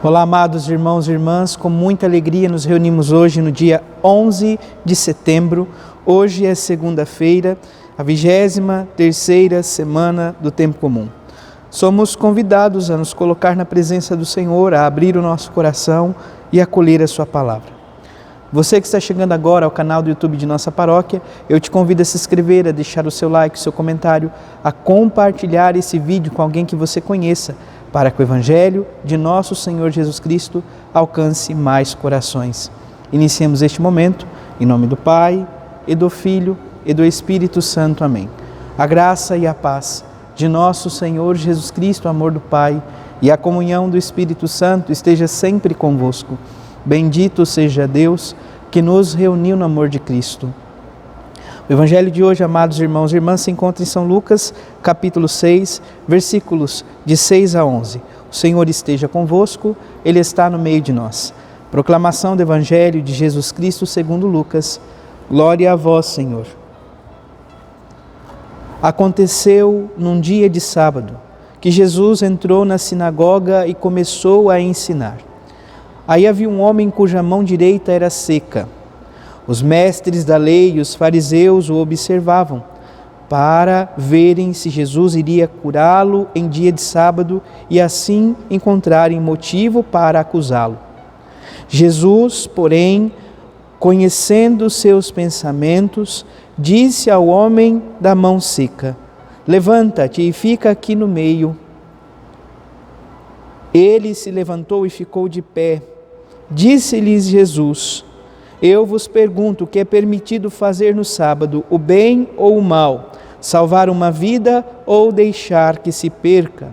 Olá, amados irmãos e irmãs, com muita alegria nos reunimos hoje no dia 11 de setembro. Hoje é segunda-feira, a 23ª semana do Tempo Comum. Somos convidados a nos colocar na presença do Senhor, a abrir o nosso coração e acolher a sua palavra. Você que está chegando agora ao canal do YouTube de nossa paróquia, eu te convido a se inscrever, a deixar o seu like, o seu comentário, a compartilhar esse vídeo com alguém que você conheça, para que o Evangelho de nosso Senhor Jesus Cristo alcance mais corações. Iniciemos este momento, em nome do Pai, e do Filho, e do Espírito Santo. Amém. A graça e a paz de nosso Senhor Jesus Cristo, o amor do Pai e a comunhão do Espírito Santo esteja sempre convosco. Bendito seja Deus que nos reuniu no amor de Cristo. O Evangelho de hoje, amados irmãos e irmãs, se encontra em São Lucas, capítulo 6, versículos de 6 a 11. O Senhor esteja convosco, Ele está no meio de nós. Proclamação do Evangelho de Jesus Cristo segundo Lucas. Glória a vós, Senhor. Aconteceu num dia de sábado, que Jesus entrou na sinagoga e começou a ensinar. Aí havia um homem cuja mão direita era seca. Os mestres da lei e os fariseus o observavam, para verem se Jesus iria curá-lo em dia de sábado e assim encontrarem motivo para acusá-lo. Jesus, porém, conhecendo seus pensamentos, disse ao homem da mão seca: levanta-te e fica aqui no meio. Ele se levantou e ficou de pé. Disse-lhes Jesus: eu vos pergunto, o que é permitido fazer no sábado, o bem ou o mal, salvar uma vida ou deixar que se perca?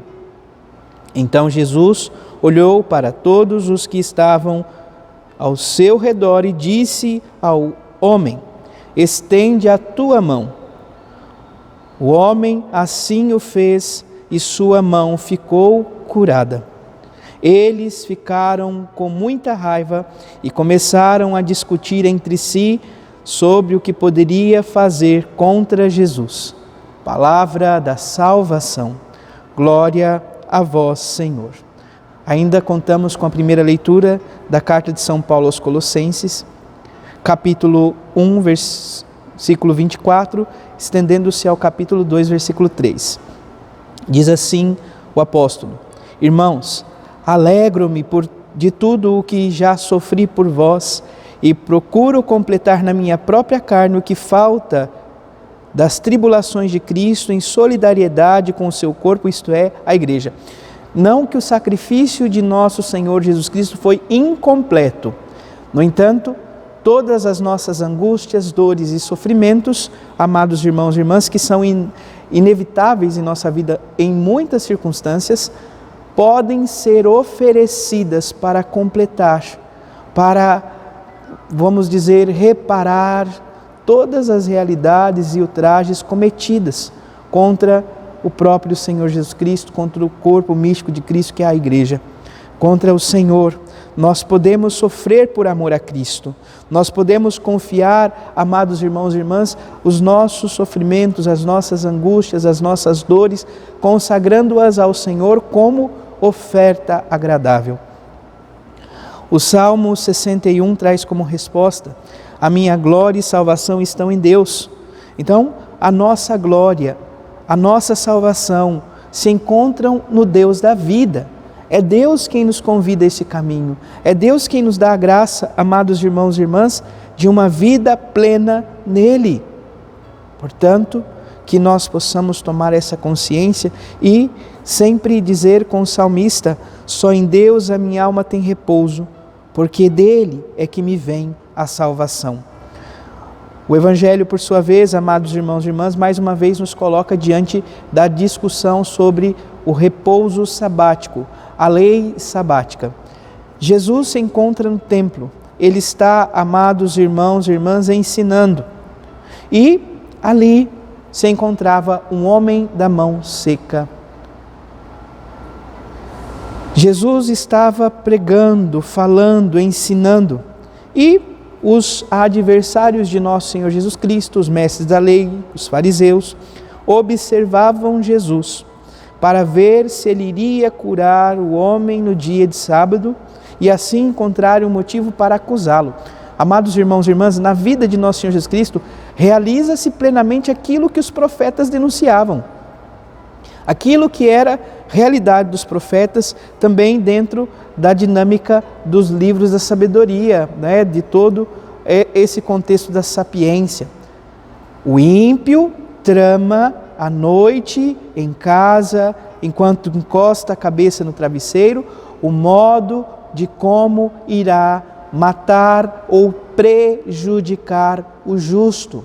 Então Jesus olhou para todos os que estavam ao seu redor e disse ao homem: estende a tua mão. O homem assim o fez e sua mão ficou curada. Eles ficaram com muita raiva e começaram a discutir entre si sobre o que poderia fazer contra Jesus. Palavra da salvação. Glória a vós, Senhor. Ainda contamos com a primeira leitura da carta de São Paulo aos Colossenses, capítulo 1, versículo 24, estendendo-se ao capítulo 2, versículo 3. Diz assim o apóstolo: irmãos, alegro-me de tudo o que já sofri por vós e procuro completar na minha própria carne o que falta das tribulações de Cristo em solidariedade com o seu corpo, isto é, a Igreja. Não que o sacrifício de nosso Senhor Jesus Cristo foi incompleto. No entanto, todas as nossas angústias, dores e sofrimentos, amados irmãos e irmãs, que são inevitáveis em nossa vida em muitas circunstâncias, podem ser oferecidas para completar, para, vamos dizer, reparar todas as realidades e ultrajes cometidas contra o próprio Senhor Jesus Cristo, contra o corpo místico de Cristo que é a Igreja, contra o Senhor. Nós podemos sofrer por amor a Cristo, nós podemos confiar, amados irmãos e irmãs, os nossos sofrimentos, as nossas angústias, as nossas dores, consagrando-as ao Senhor como oferta agradável. O Salmo 61 traz como resposta: a minha glória e salvação estão em Deus. Então, a nossa glória, a nossa salvação se encontram no Deus da vida. É Deus quem nos convida a esse caminho. É Deus quem nos dá a graça, amados irmãos e irmãs, de uma vida plena nele. Portanto, que nós possamos tomar essa consciência e sempre dizer com o salmista: só em Deus a minha alma tem repouso, porque dele é que me vem a salvação. O Evangelho, por sua vez, amados irmãos e irmãs, mais uma vez nos coloca diante da discussão sobre o repouso sabático, a lei sabática. Jesus se encontra no templo, ele está, amados irmãos e irmãs, ensinando. E ali se encontrava um homem da mão seca. Jesus estava pregando, falando, ensinando, e os adversários de nosso Senhor Jesus Cristo, os mestres da lei, os fariseus, observavam Jesus para ver se ele iria curar o homem no dia de sábado e assim encontrar um motivo para acusá-lo. Amados irmãos e irmãs, na vida de nosso Senhor Jesus Cristo, realiza-se plenamente aquilo que os profetas denunciavam. Aquilo que era realidade dos profetas, também dentro da dinâmica dos livros da sabedoria, né? De todo esse contexto da sapiência. O ímpio trama à noite, em casa, enquanto encosta a cabeça no travesseiro, o modo de como irá matar ou prejudicar o justo.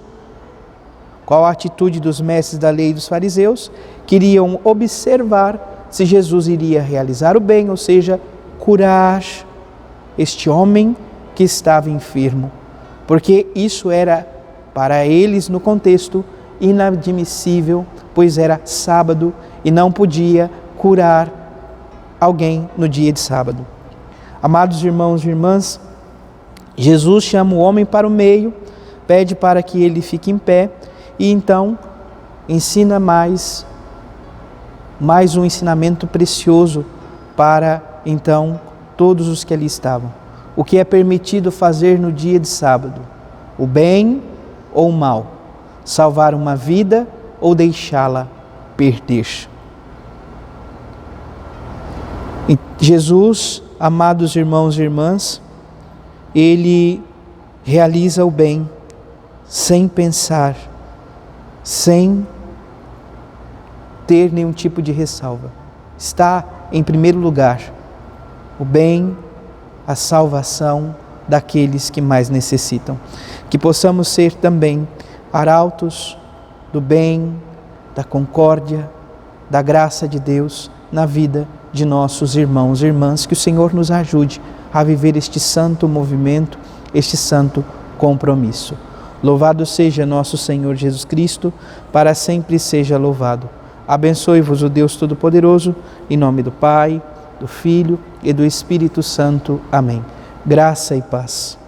Qual a atitude dos mestres da lei e dos fariseus? Queriam observar se Jesus iria realizar o bem, ou seja, curar este homem que estava enfermo. Porque isso era, para eles, no contexto, inadmissível, pois era sábado e não podia curar alguém no dia de sábado. Amados irmãos e irmãs, Jesus chama o homem para o meio, pede para que ele fique em pé e então ensina mais um ensinamento precioso para então todos os que ali estavam. O que é permitido fazer no dia de sábado? O bem ou o mal? Salvar uma vida ou deixá-la perder? E Jesus, amados irmãos e irmãs, ele realiza o bem sem pensar, sem ter nenhum tipo de ressalva. Está em primeiro lugar o bem, a salvação daqueles que mais necessitam. Que possamos ser também arautos do bem, da concórdia, da graça de Deus na vida de nossos irmãos e irmãs. Que o Senhor nos ajude a viver este santo movimento, este santo compromisso. Louvado seja nosso Senhor Jesus Cristo, para sempre seja louvado. Abençoe-vos o Deus Todo-Poderoso, em nome do Pai, do Filho e do Espírito Santo. Amém. Graça e paz.